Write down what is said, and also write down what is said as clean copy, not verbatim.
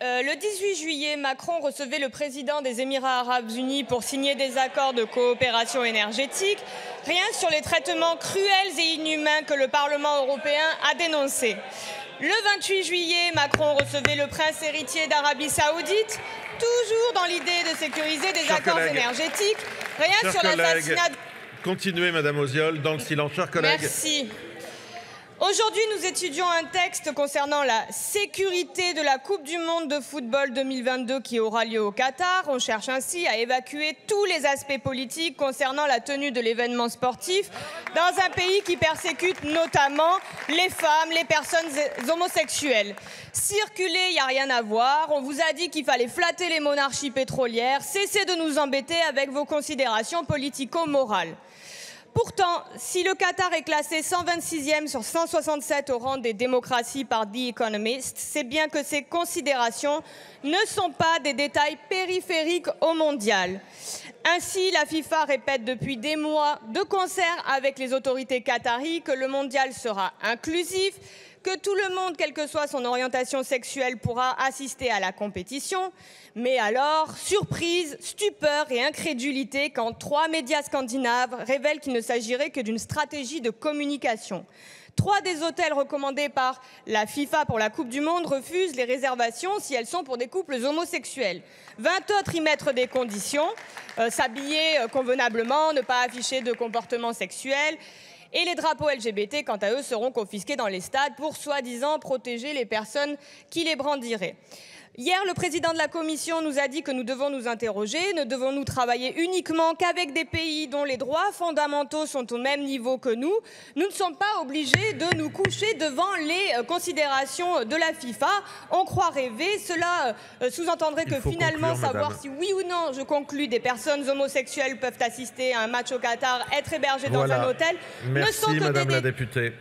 Le 18 juillet, Macron recevait le président des Émirats arabes unis pour signer des accords de coopération énergétique. Rien sur les traitements cruels et inhumains que le Parlement européen a dénoncés. Le 28 juillet, Macron recevait le prince héritier d'Arabie Saoudite, toujours dans l'idée de sécuriser des accords énergétiques. Rien sur l'assassinat. Continuez, Madame Oziol, dans le silence. Chers collègues. Merci. Aujourd'hui, nous étudions un texte concernant la sécurité de la Coupe du monde de football 2022 qui aura lieu au Qatar. On cherche ainsi à évacuer tous les aspects politiques concernant la tenue de l'événement sportif dans un pays qui persécute notamment les femmes, les personnes homosexuelles. Circuler, il n'y a rien à voir. On vous a dit qu'il fallait flatter les monarchies pétrolières. Cessez de nous embêter avec vos considérations politico-morales. Pourtant, si le Qatar est classé 126e sur 167 au rang des démocraties par The Economist, c'est bien que ces considérations ne sont pas des détails périphériques au mondial. Ainsi, la FIFA répète depuis des mois, de concert avec les autorités qataries, que le mondial sera inclusif, que tout le monde, quelle que soit son orientation sexuelle, pourra assister à la compétition. Mais alors, surprise, stupeur et incrédulité quand 3 médias scandinaves révèlent qu'il ne s'agirait que d'une stratégie de communication. 3 des hôtels recommandés par la FIFA pour la Coupe du Monde refusent les réservations si elles sont pour des couples homosexuels. 20 autres y mettent des conditions, s'habiller convenablement, ne pas afficher de comportement sexuel. Et les drapeaux LGBT, quant à eux, seront confisqués dans les stades pour soi-disant protéger les personnes qui les brandiraient. Hier, le président de la Commission nous a dit que nous devons nous interroger. Ne devons-nous travailler uniquement qu'avec des pays dont les droits fondamentaux sont au même niveau que nous? Nous ne sommes pas obligés de nous coucher devant les considérations de la FIFA. On croit rêver. Cela sous-entendrait que finalement, conclure, savoir madame. si oui ou non, je conclus, des personnes homosexuelles peuvent assister à un match au Qatar, être hébergées dans un hôtel, ne sont que Madame des la députée.